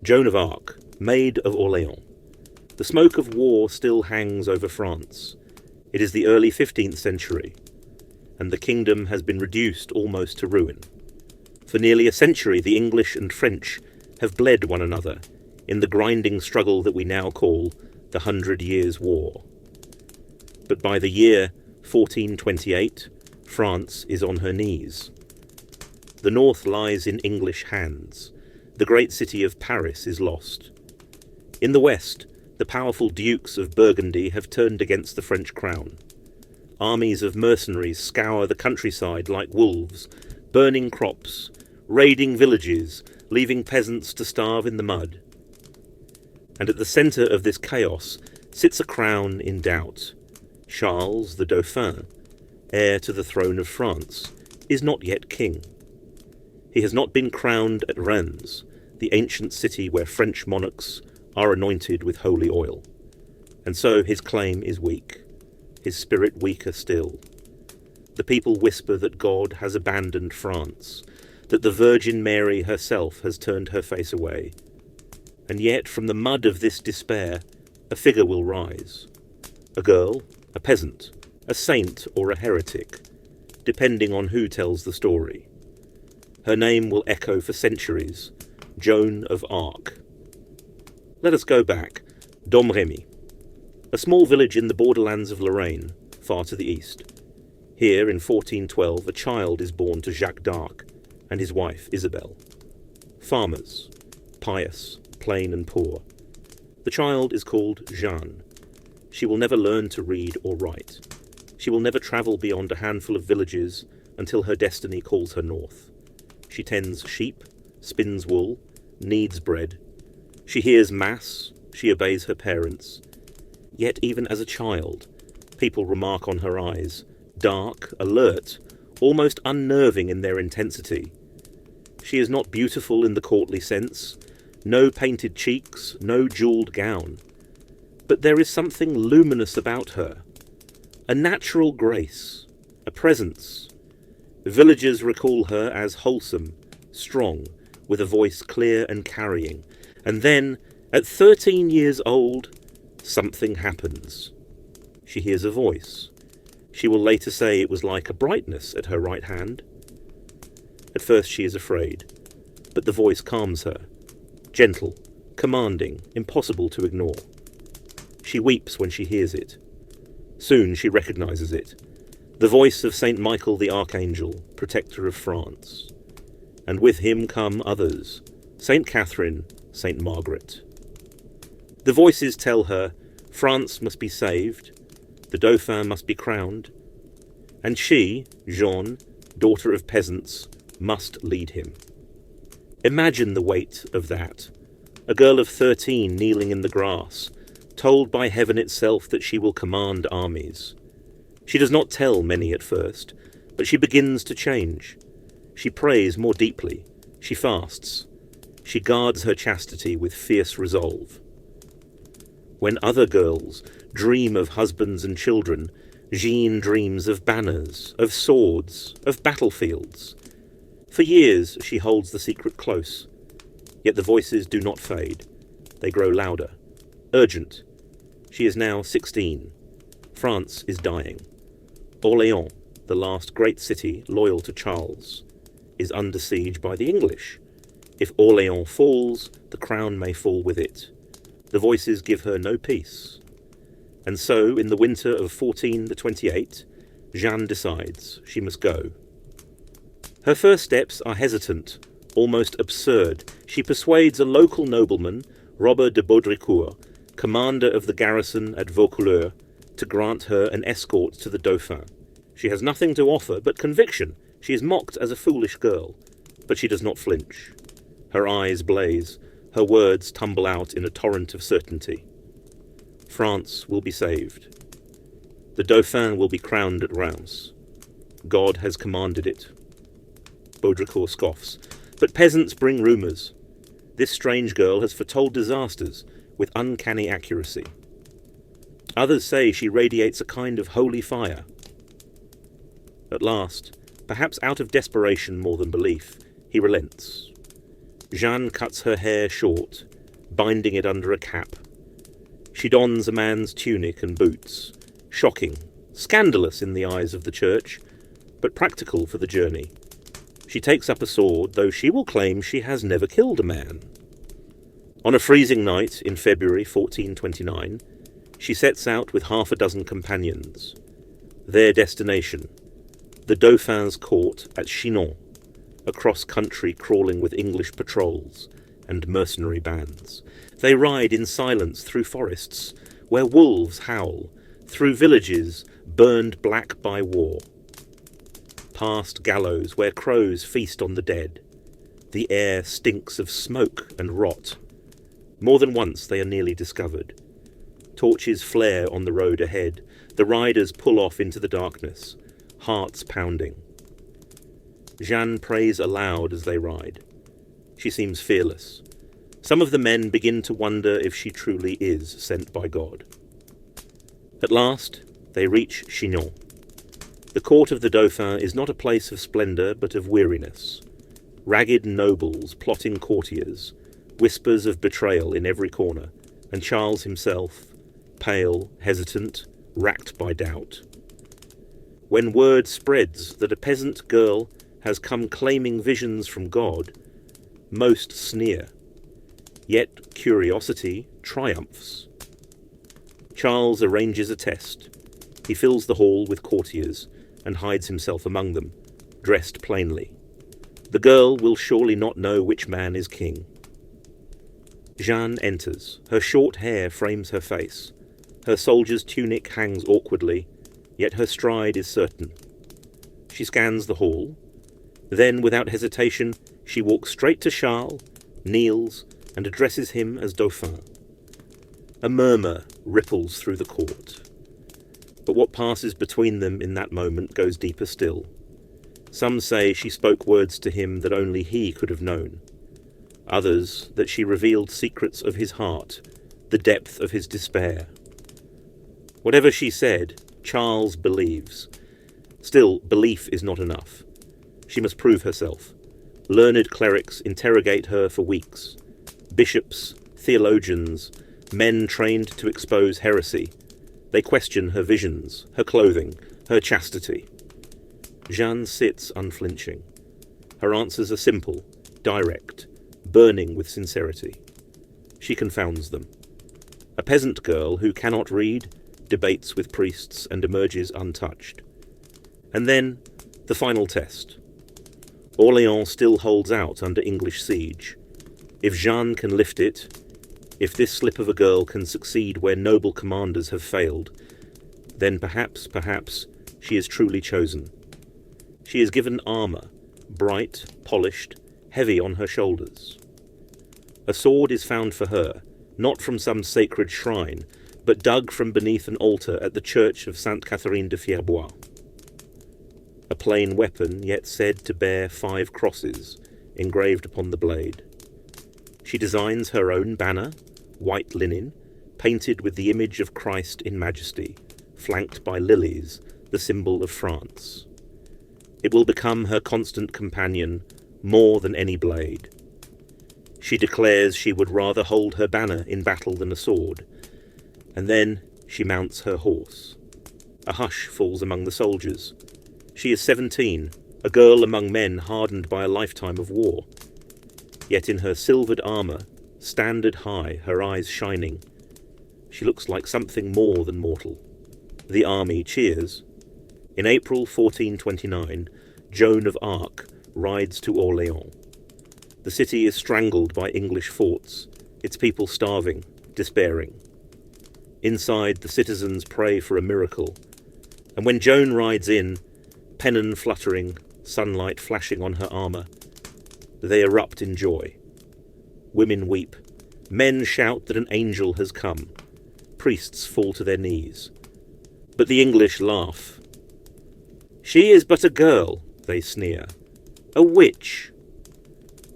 Joan of Arc, Maid of Orléans. The smoke of war still hangs over France. It is the early 15th century, and the kingdom has been reduced almost to ruin. For nearly a century, the English and French have bled one another in the grinding struggle that we now call the 100 Years' War. But by the year 1428, France is on her knees. The north lies in English hands. The great city of Paris is lost. In the west, the powerful dukes of Burgundy have turned against the French crown. Armies of mercenaries scour the countryside like wolves, burning crops, raiding villages, leaving peasants to starve in the mud. And at the centre of this chaos sits a crown in doubt. Charles, the Dauphin, heir to the throne of France, is not yet king. He has not been crowned at Reims, the ancient city where French monarchs are anointed with holy oil. And so his claim is weak, his spirit weaker still. The people whisper that God has abandoned France, that the Virgin Mary herself has turned her face away. And yet from the mud of this despair, a figure will rise. A girl, a peasant, a saint or a heretic, depending on who tells the story. Her name will echo for centuries, Joan of Arc. Let us go back. Domrémy, a small village in the borderlands of Lorraine, far to the east. Here, in 1412, a child is born to Jacques d'Arc and his wife, Isabel. Farmers, pious, plain and poor. The child is called Jeanne. She will never learn to read or write. She will never travel beyond a handful of villages until her destiny calls her north. She tends sheep, spins wool, kneads bread. She hears mass, she obeys her parents. Yet even as a child, people remark on her eyes, dark, alert, almost unnerving in their intensity. She is not beautiful in the courtly sense, no painted cheeks, no jewelled gown. But there is something luminous about her, a natural grace, a presence. Villagers recall her as wholesome, strong, with a voice clear and carrying. And then, at 13 years old, something happens. She hears a voice. She will later say it was like a brightness at her right hand. At first she is afraid, but the voice calms her. Gentle, commanding, impossible to ignore. She weeps when she hears it. Soon she recognizes it. The voice of Saint Michael the Archangel, protector of France. And with him come others, Saint Catherine, Saint Margaret. The voices tell her France must be saved, the Dauphin must be crowned, and she, Jeanne, daughter of peasants, must lead him. Imagine the weight of that. A girl of 13 kneeling in the grass, told by heaven itself that she will command armies. She does not tell many at first, but she begins to change. She prays more deeply. She fasts. She guards her chastity with fierce resolve. When other girls dream of husbands and children, Jeanne dreams of banners, of swords, of battlefields. For years she holds the secret close, yet the voices do not fade. They grow louder, urgent. She is now 16. France is dying. Orléans, the last great city loyal to Charles, is under siege by the English. If Orléans falls, the crown may fall with it. The voices give her no peace. And so, in the winter of 1428, Jeanne decides she must go. Her first steps are hesitant, almost absurd. She persuades a local nobleman, Robert de Baudricourt, commander of the garrison at Vaucouleurs, to grant her an escort to the Dauphin. She has nothing to offer but conviction. She is mocked as a foolish girl, but she does not flinch. Her eyes blaze, her words tumble out in a torrent of certainty. France will be saved. The Dauphin will be crowned at Reims. God has commanded it. Baudricourt scoffs. But peasants bring rumours. This strange girl has foretold disasters with uncanny accuracy. Others say she radiates a kind of holy fire. At last, perhaps out of desperation more than belief, he relents. Jeanne cuts her hair short, binding it under a cap. She dons a man's tunic and boots, shocking, scandalous in the eyes of the church, but practical for the journey. She takes up a sword, though she will claim she has never killed a man. On a freezing night in February 1429, she sets out with half a dozen companions. Their destination, the Dauphin's court at Chinon, across country crawling with English patrols and mercenary bands. They ride in silence through forests where wolves howl, through villages burned black by war, past gallows where crows feast on the dead. The air stinks of smoke and rot. More than once they are nearly discovered. Torches flare on the road ahead. The riders pull off into the darkness, hearts pounding. Jeanne prays aloud as they ride. She seems fearless. Some of the men begin to wonder if she truly is sent by God. At last, they reach Chinon. The court of the Dauphin is not a place of splendour, but of weariness. Ragged nobles plotting courtiers, whispers of betrayal in every corner, and Charles himself, pale, hesitant, racked by doubt. When word spreads that a peasant girl has come claiming visions from God, most sneer. Yet curiosity triumphs. Charles arranges a test. He fills the hall with courtiers and hides himself among them, dressed plainly. The girl will surely not know which man is king. Jeanne enters. Her short hair frames her face. Her soldier's tunic hangs awkwardly, yet her stride is certain. She scans the hall. Then, without hesitation, she walks straight to Charles, kneels, and addresses him as Dauphin. A murmur ripples through the court. But what passes between them in that moment goes deeper still. Some say she spoke words to him that only he could have known. Others, that she revealed secrets of his heart, the depth of his despair. Whatever she said, Charles believes. Still, belief is not enough. She must prove herself. Learned clerics interrogate her for weeks. Bishops, theologians, men trained to expose heresy. They question her visions, her clothing, her chastity. Jeanne sits unflinching. Her answers are simple, direct, burning with sincerity. She confounds them. A peasant girl who cannot read, debates with priests and emerges untouched. And then, the final test. Orléans still holds out under English siege. If Jeanne can lift it, if this slip of a girl can succeed where noble commanders have failed, then perhaps, she is truly chosen. She is given armour, bright, polished, heavy on her shoulders. A sword is found for her, not from some sacred shrine, but dug from beneath an altar at the church of Sainte Catherine de Fierbois. A plain weapon, yet said to bear 5 crosses, engraved upon the blade. She designs her own banner, white linen, painted with the image of Christ in majesty, flanked by lilies, the symbol of France. It will become her constant companion, more than any blade. She declares she would rather hold her banner in battle than a sword, and then she mounts her horse. A hush falls among the soldiers. She is 17, a girl among men hardened by a lifetime of war. Yet in her silvered armour, standard high, her eyes shining, she looks like something more than mortal. The army cheers. In April 1429, Joan of Arc rides to Orléans. The city is strangled by English forts, its people starving, despairing. Inside, the citizens pray for a miracle, and when Joan rides in, pennon fluttering, sunlight flashing on her armour, they erupt in joy. Women weep. Men shout that an angel has come. Priests fall to their knees. But the English laugh. "She is but a girl," they sneer. "A witch.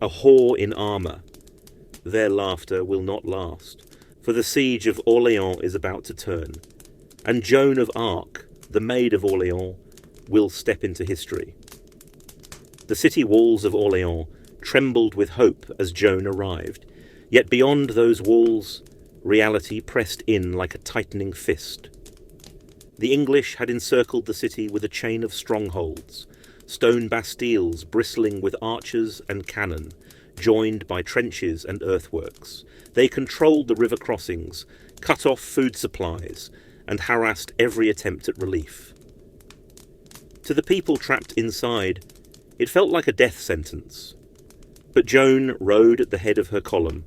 A whore in armour." Their laughter will not last, for the siege of Orléans is about to turn, and Joan of Arc, the Maid of Orléans, will step into history. The city walls of Orléans trembled with hope as Joan arrived, Yet beyond those walls, reality pressed in like a tightening fist. The English had encircled the city with a chain of strongholds, stone bastilles bristling with archers and cannon, joined by trenches and earthworks. They controlled the river crossings, cut off food supplies, and harassed every attempt at relief. To the people trapped inside, it felt like a death sentence. But Joan rode at the head of her column,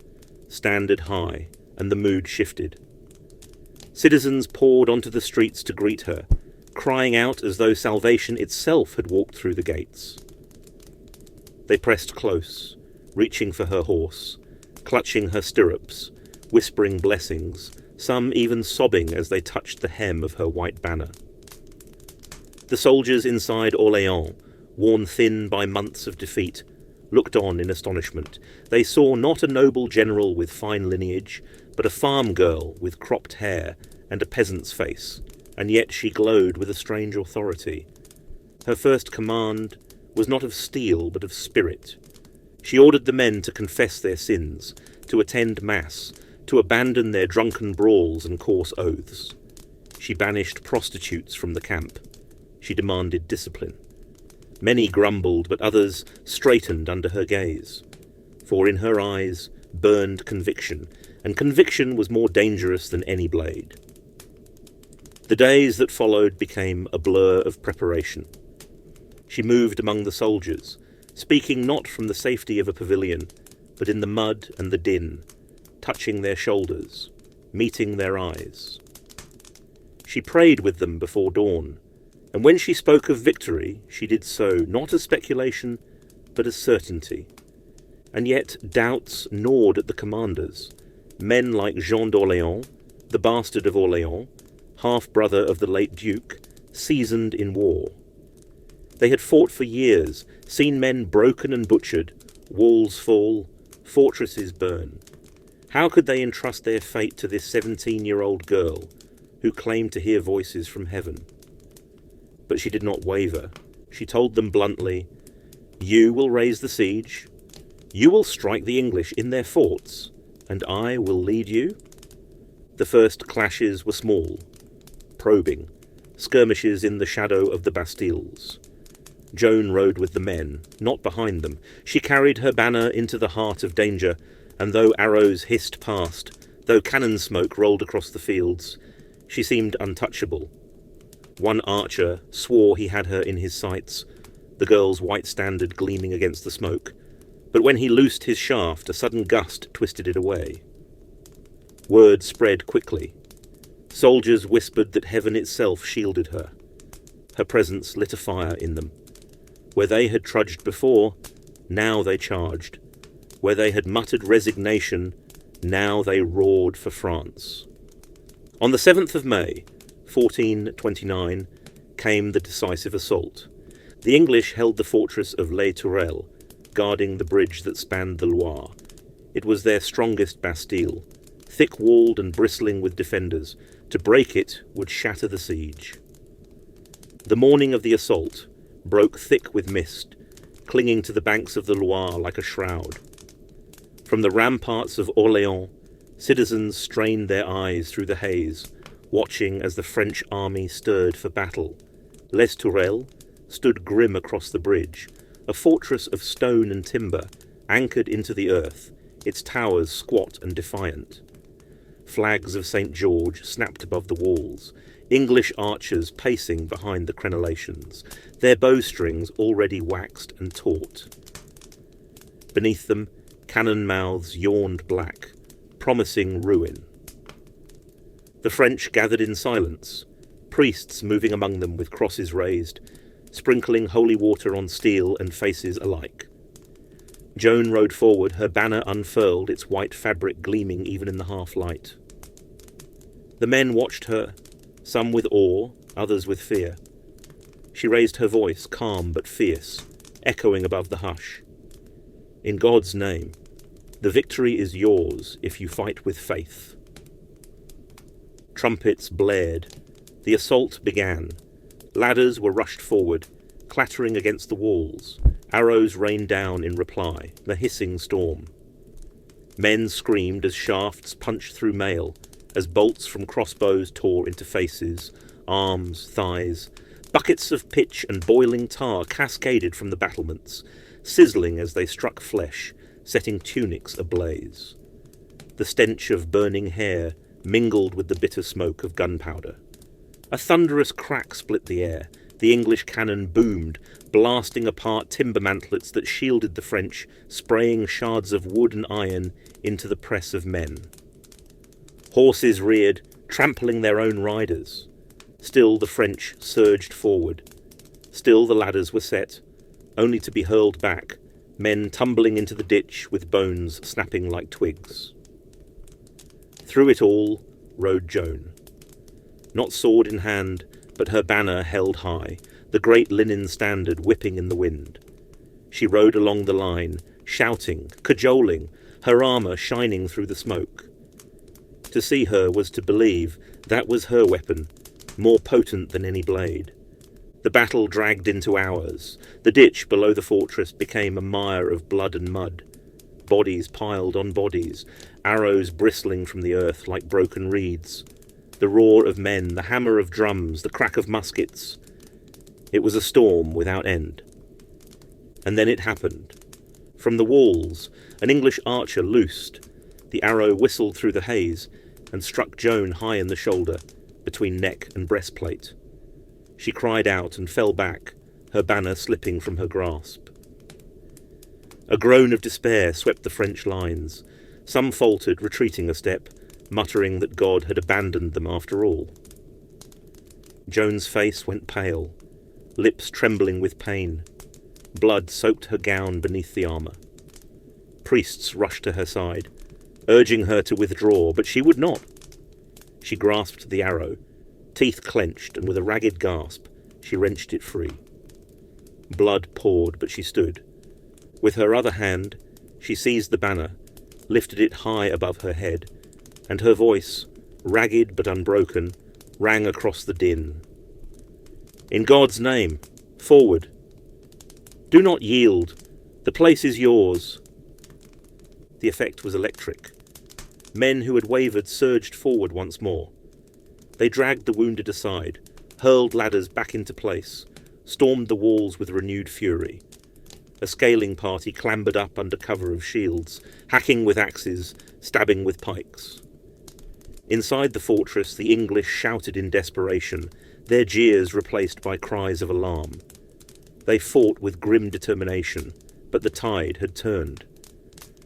standard high, and the mood shifted. Citizens poured onto the streets to greet her, crying out as though salvation itself had walked through the gates. They pressed close, reaching for her horse, clutching her stirrups, whispering blessings, some even sobbing as they touched the hem of her white banner. The soldiers inside Orléans, worn thin by months of defeat, looked on in astonishment. They saw not a noble general with fine lineage, but a farm girl with cropped hair and a peasant's face, and yet she glowed with a strange authority. Her first command was not of steel, but of spirit. She ordered the men to confess their sins, to attend mass, to abandon their drunken brawls and coarse oaths. She banished prostitutes from the camp. She demanded discipline. Many grumbled, but others straightened under her gaze. For in her eyes burned conviction, and conviction was more dangerous than any blade. The days that followed became a blur of preparation. She moved among the soldiers, speaking not from the safety of a pavilion, but in the mud and the din, touching their shoulders, meeting their eyes. She prayed with them before dawn, and when she spoke of victory, she did so not as speculation, but as certainty. And yet doubts gnawed at the commanders, men like Jean d'Orléans, the bastard of Orléans, half-brother of the late Duke, seasoned in war. They had fought for years, seen men broken and butchered, walls fall, fortresses burn. How could they entrust their fate to this 17-year-old girl who claimed to hear voices from heaven? But she did not waver. She told them bluntly, "You will raise the siege, you will strike the English in their forts, and I will lead you." The first clashes were small, probing, skirmishes in the shadow of the bastilles. Joan rode with the men, not behind them. She carried her banner into the heart of danger, and though arrows hissed past, though cannon smoke rolled across the fields, she seemed untouchable. One archer swore he had her in his sights, the girl's white standard gleaming against the smoke, but when he loosed his shaft, a sudden gust twisted it away. Word spread quickly. Soldiers whispered that heaven itself shielded her. Her presence lit a fire in them. Where they had trudged before, now they charged. Where they had muttered resignation, now they roared for France. On the 7th of May, 1429, came the decisive assault. The English held the fortress of Les Tourelles, guarding the bridge that spanned the Loire. It was their strongest bastille, thick-walled and bristling with defenders. To break it would shatter the siege. The morning of the assault broke thick with mist, clinging to the banks of the Loire like a shroud. From the ramparts of Orléans, citizens strained their eyes through the haze, watching as the French army stirred for battle. Les Tourelles stood grim across the bridge, a fortress of stone and timber, anchored into the earth, its towers squat and defiant. Flags of St. George snapped above the walls, English archers pacing behind the crenellations, their bowstrings already waxed and taut. Beneath them, cannon mouths yawned black, promising ruin. The French gathered in silence, priests moving among them with crosses raised, sprinkling holy water on steel and faces alike. Joan rode forward, her banner unfurled, its white fabric gleaming even in the half-light. The men watched her, some with awe, others with fear. She raised her voice, calm but fierce, echoing above the hush. "In God's name, the victory is yours if you fight with faith." Trumpets blared. The assault began. Ladders were rushed forward, clattering against the walls. Arrows rained down in reply, the hissing storm. Men screamed as shafts punched through mail, as bolts from crossbows tore into faces, arms, thighs. Buckets of pitch and boiling tar cascaded from the battlements, sizzling as they struck flesh, setting tunics ablaze. The stench of burning hair mingled with the bitter smoke of gunpowder. A thunderous crack split the air. The English cannon boomed, blasting apart timber mantlets that shielded the French, spraying shards of wood and iron into the press of men. Horses reared, trampling their own riders. Still the French surged forward. Still the ladders were set, only to be hurled back, men tumbling into the ditch with bones snapping like twigs. Through it all rode Joan. Not sword in hand, but her banner held high, the great linen standard whipping in the wind. She rode along the line, shouting, cajoling, her armour shining through the smoke. To see her was to believe that was her weapon, more potent than any blade. The battle dragged into hours. The ditch below the fortress became a mire of blood and mud. Bodies piled on bodies, arrows bristling from the earth like broken reeds. The roar of men, the hammer of drums, the crack of muskets. It was a storm without end. And then it happened. From the walls, an English archer loosed. The arrow whistled through the haze and struck Joan high in the shoulder, between neck and breastplate. She cried out and fell back, her banner slipping from her grasp. A groan of despair swept the French lines. Some faltered, retreating a step, muttering that God had abandoned them after all. Joan's face went pale, lips trembling with pain. Blood soaked her gown beneath the armour. Priests rushed to her side, urging her to withdraw, but she would not. She grasped the arrow, teeth clenched, and with a ragged gasp, she wrenched it free. Blood poured, but she stood. With her other hand, she seized the banner, lifted it high above her head, and her voice, ragged but unbroken, rang across the din. In God's name, forward! Do not yield. The place is yours. The effect was electric. Men who had wavered surged forward once more. They dragged the wounded aside, hurled ladders back into place, stormed the walls with renewed fury. A scaling party clambered up under cover of shields, hacking with axes, stabbing with pikes. Inside the fortress, the English shouted in desperation, their jeers replaced by cries of alarm. They fought with grim determination, but the tide had turned.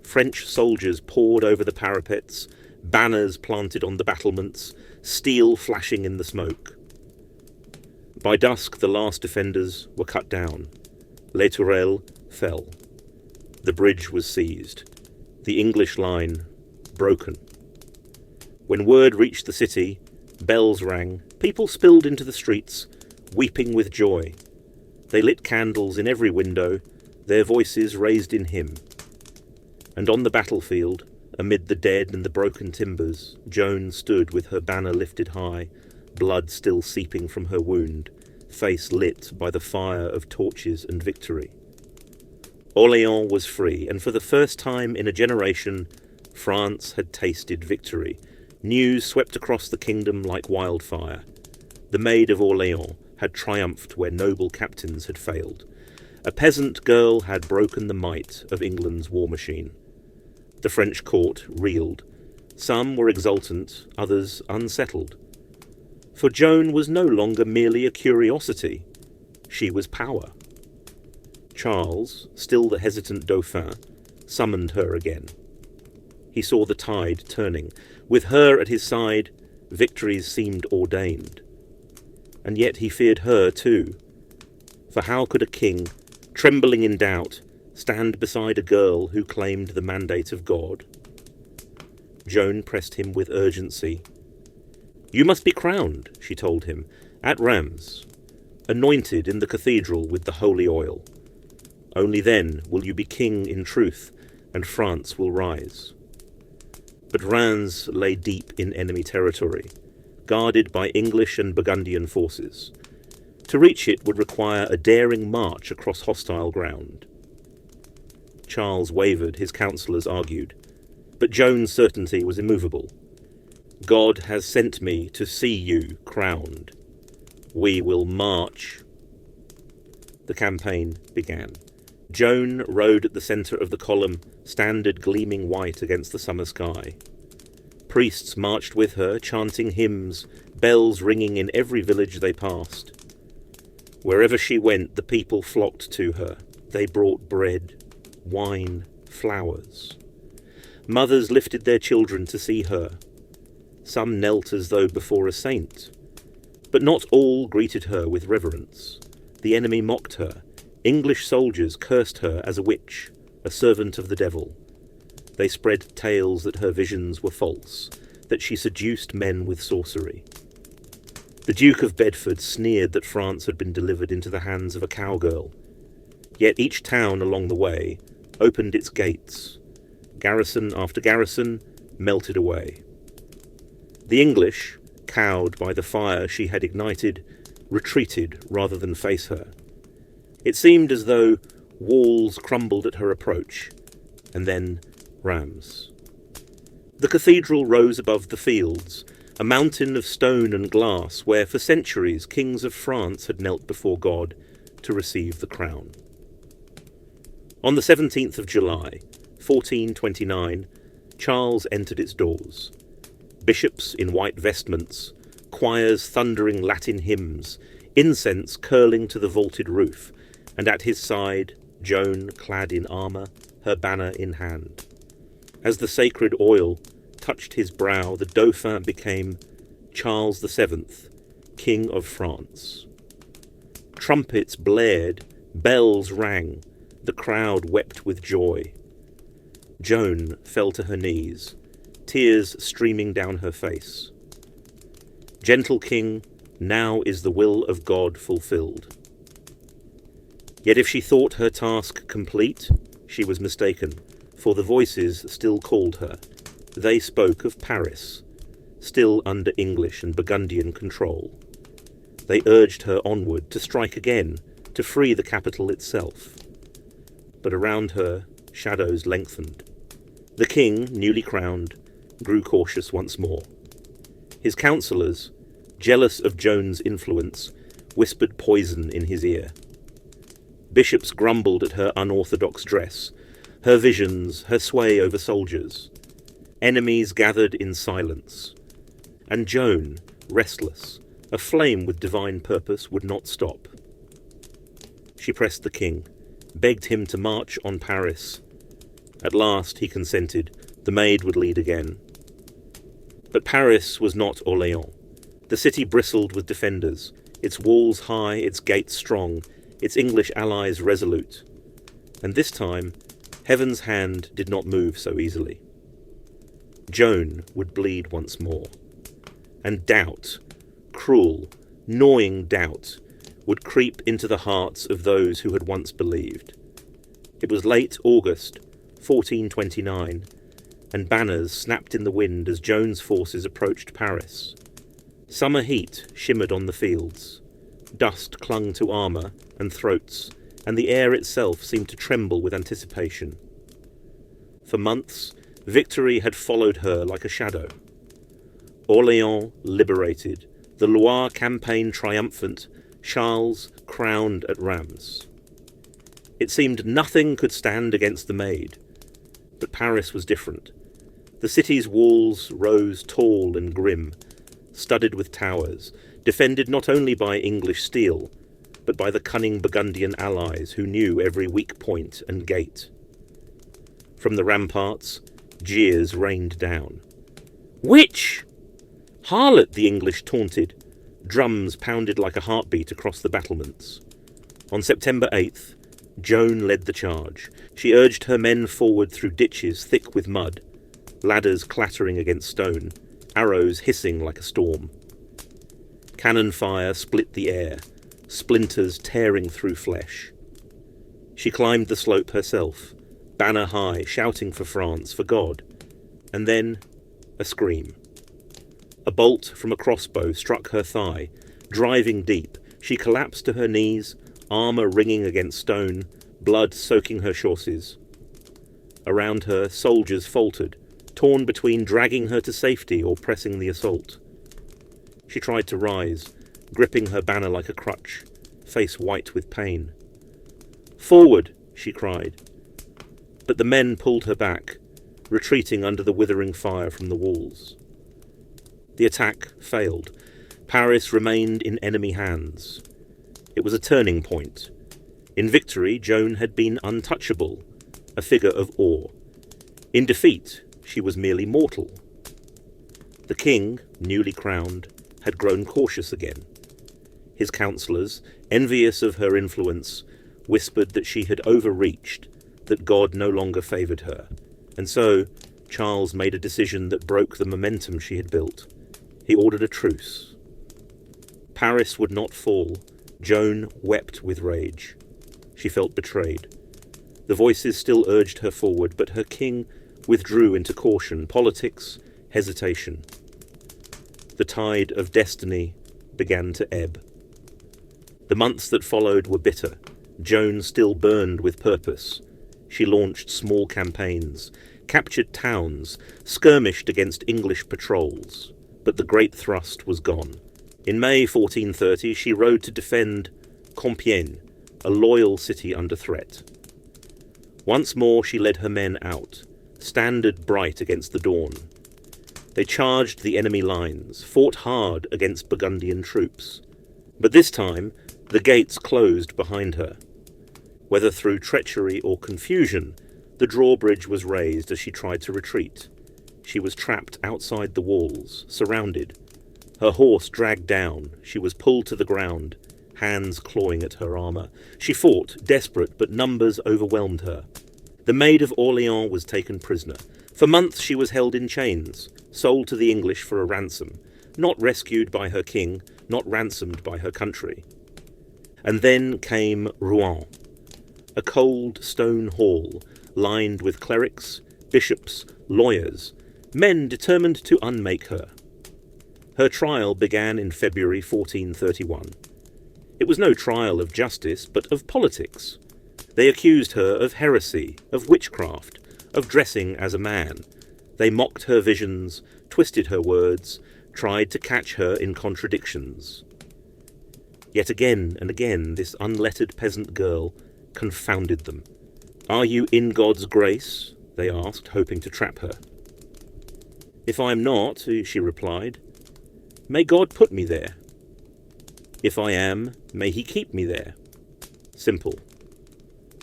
French soldiers poured over the parapets, banners planted on the battlements, steel flashing in the smoke. By dusk, the last defenders were cut down. Les Tourelles fell. The bridge was seized. The English line broken. When word reached the city, bells rang, people spilled into the streets, weeping with joy. They lit candles in every window, their voices raised in hymn. And on the battlefield, amid the dead and the broken timbers, Joan stood with her banner lifted high, blood still seeping from her wound, face lit by the fire of torches and victory. Orléans was free, and for the first time in a generation, France had tasted victory. News swept across the kingdom like wildfire. The Maid of Orléans had triumphed where noble captains had failed. A peasant girl had broken the might of England's war machine. The French court reeled. Some were exultant, others unsettled. For Joan was no longer merely a curiosity. She was power. Charles, still the hesitant Dauphin, summoned her again. He saw the tide turning. With her at his side, victories seemed ordained. And yet he feared her too. For how could a king, trembling in doubt, stand beside a girl who claimed the mandate of God? Joan pressed him with urgency. You must be crowned, she told him, at Reims, anointed in the cathedral with the holy oil. Only then will you be king in truth, and France will rise. But Reims lay deep in enemy territory, guarded by English and Burgundian forces. To reach it would require a daring march across hostile ground. Charles wavered, his counsellors argued. But Joan's certainty was immovable. God has sent me to see you crowned. We will march. The campaign began. Joan rode at the centre of the column, standard gleaming white against the summer sky. Priests marched with her, chanting hymns, bells ringing in every village they passed. Wherever she went, the people flocked to her. They brought bread, wine, flowers. Mothers lifted their children to see her. Some knelt as though before a saint. But not all greeted her with reverence. The enemy mocked her. English soldiers cursed her as a witch, a servant of the devil. They spread tales that her visions were false, that she seduced men with sorcery. The Duke of Bedford sneered that France had been delivered into the hands of a cowgirl. Yet each town along the way opened its gates. Garrison after garrison melted away. The English, cowed by the fire she had ignited, retreated rather than face her. It seemed as though walls crumbled at her approach, and then rams. The cathedral rose above the fields, a mountain of stone and glass where for centuries kings of France had knelt before God to receive the crown. On the 17th of July, 1429, Charles entered its doors. Bishops in white vestments, choirs thundering Latin hymns, incense curling to the vaulted roof, and at his side Joan clad in armour, her banner in hand. As the sacred oil touched his brow, the Dauphin became Charles VII, King of France. Trumpets blared, bells rang, the crowd wept with joy. Joan fell to her knees, tears streaming down her face. Gentle King, now is the will of God fulfilled. Yet if she thought her task complete, she was mistaken, for the voices still called her. They spoke of Paris, still under English and Burgundian control. They urged her onward, to strike again, to free the capital itself. But around her, shadows lengthened. The king, newly crowned, grew cautious once more. His counsellors, jealous of Joan's influence, whispered poison in his ear. Bishops grumbled at her unorthodox dress, her visions, her sway over soldiers. Enemies gathered in silence. And Joan, restless, aflame with divine purpose, would not stop. She pressed the king, begged him to march on Paris. At last he consented. The Maid would lead again. But Paris was not Orléans. The city bristled with defenders, its walls high, its gates strong, its English allies resolute. And this time, heaven's hand did not move so easily. Joan would bleed once more. And doubt, cruel, gnawing doubt, would creep into the hearts of those who had once believed. It was late August, 1429, and banners snapped in the wind as Joan's forces approached Paris. Summer heat shimmered on the fields. Dust clung to armour and throats, and the air itself seemed to tremble with anticipation. For months, victory had followed her like a shadow. Orléans liberated, the Loire campaign triumphant, Charles crowned at Rheims. It seemed nothing could stand against the Maid. But Paris was different. The city's walls rose tall and grim, studded with towers, defended not only by English steel, but by the cunning Burgundian allies who knew every weak point and gate. From the ramparts, jeers rained down. "Witch! Harlot!" the English taunted. Drums pounded like a heartbeat across the battlements. On September 8th, Joan led the charge. She urged her men forward through ditches thick with mud, ladders clattering against stone, arrows hissing like a storm. Cannon fire split the air, splinters tearing through flesh. She climbed the slope herself, banner high, shouting for France, for God. And then a scream. A bolt from a crossbow struck her thigh, driving deep. She collapsed to her knees, armour ringing against stone, blood soaking her chausses. Around her, soldiers faltered, torn between dragging her to safety or pressing the assault. She tried to rise, gripping her banner like a crutch, face white with pain. "Forward!" she cried. But the men pulled her back, retreating under the withering fire from the walls. The attack failed. Paris remained in enemy hands. It was a turning point. In victory, Joan had been untouchable, a figure of awe. In defeat, she was merely mortal. The king, newly crowned, had grown cautious again. His counsellors, envious of her influence, whispered that she had overreached, that God no longer favoured her, and so Charles made a decision that broke the momentum she had built. He ordered a truce. Paris would not fall. Joan wept with rage. She felt betrayed. The voices still urged her forward, but her king withdrew into caution, politics, hesitation. The tide of destiny began to ebb. The months that followed were bitter. Joan still burned with purpose. She launched small campaigns, captured towns, skirmished against English patrols. But the great thrust was gone. In May 1430, she rode to defend Compiègne, a loyal city under threat. Once more she led her men out, standard bright against the dawn. They charged the enemy lines, fought hard against Burgundian troops. But this time, the gates closed behind her. Whether through treachery or confusion, the drawbridge was raised as she tried to retreat. She was trapped outside the walls, surrounded. Her horse dragged down. She was pulled to the ground, hands clawing at her armour. She fought, desperate, but numbers overwhelmed her. The Maid of Orléans was taken prisoner. For months she was held in chains, sold to the English for a ransom, not rescued by her king, not ransomed by her country. And then came Rouen, a cold stone hall lined with clerics, bishops, lawyers, men determined to unmake her. Her trial began in February 1431. It was no trial of justice, but of politics. They accused her of heresy, of witchcraft, of dressing as a man. They mocked her visions, twisted her words, tried to catch her in contradictions. Yet again and again this unlettered peasant girl confounded them. "Are you in God's grace?" they asked, hoping to trap her. "If I am not," she replied, "may God put me there. If I am, may he keep me there." Simple.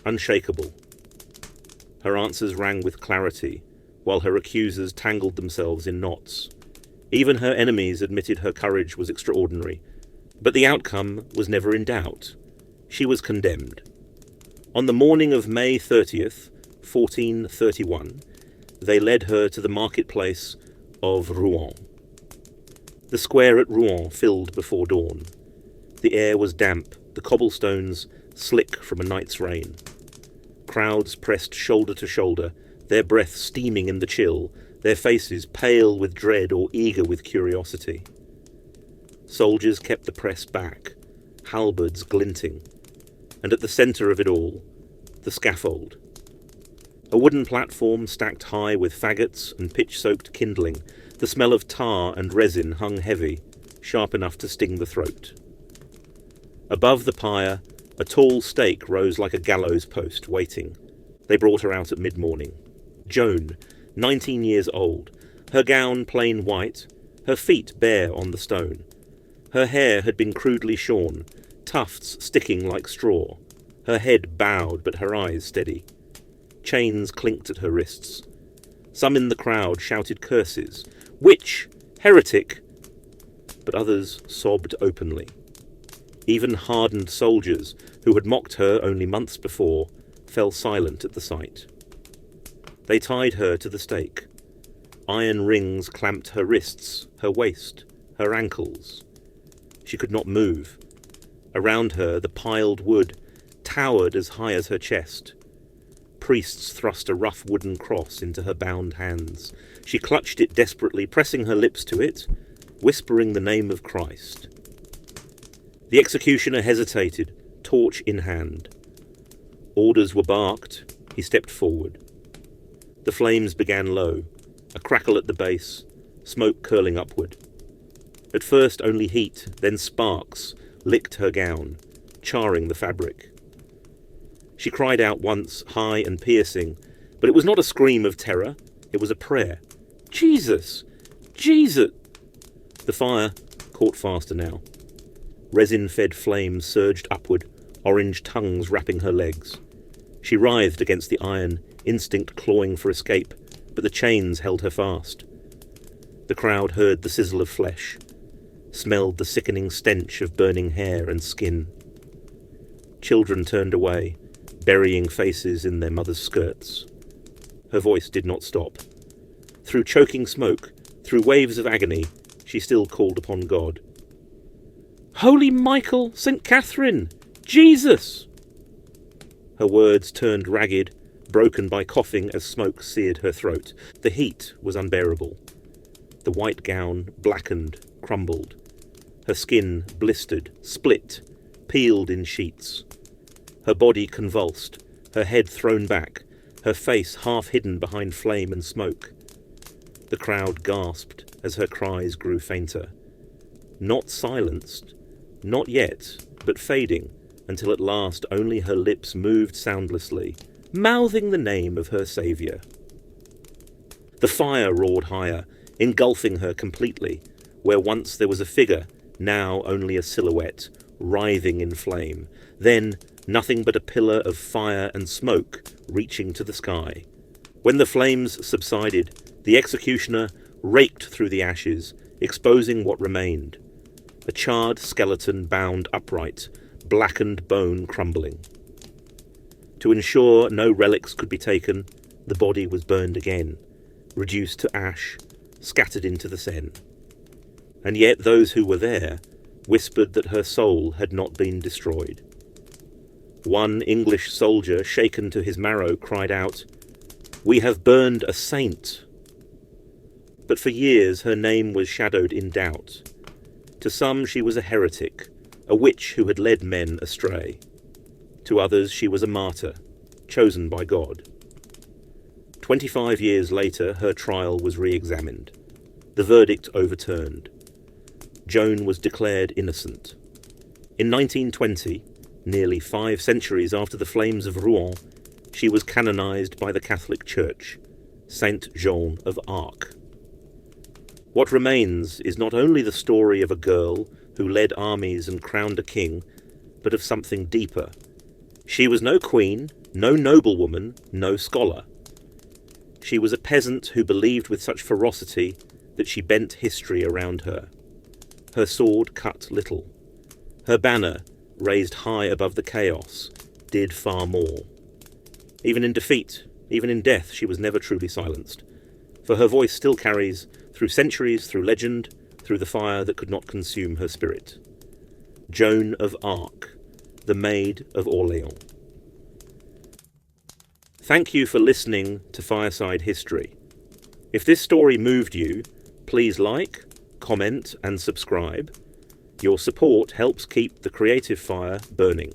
Unshakable. Her answers rang with clarity, while her accusers tangled themselves in knots. Even her enemies admitted her courage was extraordinary. But the outcome was never in doubt. She was condemned. On the morning of May 30th, 1431, they led her to the marketplace of Rouen. The square at Rouen filled before dawn. The air was damp, the cobblestones slick from a night's rain. Crowds pressed shoulder to shoulder, their breath steaming in the chill, their faces pale with dread or eager with curiosity. Soldiers kept the press back, halberds glinting, and at the centre of it all, the scaffold. A wooden platform stacked high with faggots and pitch-soaked kindling. The smell of tar and resin hung heavy, sharp enough to sting the throat. Above the pyre, a tall stake rose like a gallows post, waiting. They brought her out at mid-morning. Joan, 19 years old, her gown plain white, her feet bare on the stone. Her hair had been crudely shorn, tufts sticking like straw. Her head bowed, but her eyes steady. Chains clinked at her wrists. Some in the crowd shouted curses. "Witch! Heretic!" But others sobbed openly. Even hardened soldiers, who had mocked her only months before, fell silent at the sight. They tied her to the stake. Iron rings clamped her wrists, her waist, her ankles. She could not move. Around her, the piled wood towered as high as her chest. Priests thrust a rough wooden cross into her bound hands. She clutched it desperately, pressing her lips to it, whispering the name of Christ. The executioner hesitated, torch in hand. Orders were barked. He stepped forward. The flames began low. a crackle at the base, smoke curling upward. At first only heat, then sparks, licked her gown, charring the fabric. She cried out once, high and piercing, but it was not a scream of terror, it was a prayer. Jesus! Jesus! The fire caught faster now. Resin-fed flames surged upward, orange tongues wrapping her legs. She writhed against the iron, instinct clawing for escape, but the chains held her fast. The crowd heard the sizzle of flesh, smelled the sickening stench of burning hair and skin. Children turned away, burying faces in their mothers' skirts. Her voice did not stop. Through choking smoke, through waves of agony, she still called upon God. "Holy Michael, St. Catherine! Jesus!" Her words turned ragged, broken by coughing as smoke seared her throat. The heat was unbearable. The white gown blackened, crumbled. Her skin blistered, split, peeled in sheets. Her body convulsed, her head thrown back, her face half hidden behind flame and smoke. The crowd gasped as her cries grew fainter. Not silenced, not yet, but fading, until at last only her lips moved soundlessly, mouthing the name of her saviour. The fire roared higher, engulfing her completely, where once there was a figure, now only a silhouette, writhing in flame, then nothing but a pillar of fire and smoke reaching to the sky. When the flames subsided, the executioner raked through the ashes, exposing what remained. A charred skeleton bound upright, blackened bone crumbling. To ensure no relics could be taken, the body was burned again, reduced to ash, scattered into the Seine. And yet those who were there whispered that her soul had not been destroyed. One English soldier, shaken to his marrow, cried out, "We have burned a saint!" But for years her name was shadowed in doubt. To some she was a heretic, a witch who had led men astray. To others she was a martyr, chosen by God. 25 years later her trial was re-examined, the verdict overturned. Joan was declared innocent. In 1920, nearly 5 centuries after the flames of Rouen, she was canonized by the Catholic Church, Saint Joan of Arc. What remains is not only the story of a girl who led armies and crowned a king, but of something deeper. She was no queen, no noblewoman, no scholar. She was a peasant who believed with such ferocity that she bent history around her. Her sword cut little. Her banner, raised high above the chaos, did far more. Even in defeat, even in death, she was never truly silenced, for her voice still carries, through centuries, through legend, through the fire that could not consume her spirit. Joan of Arc, the Maid of Orléans. Thank you for listening to Fireside History. If this story moved you, please like, comment and subscribe. Your support helps keep the creative fire burning.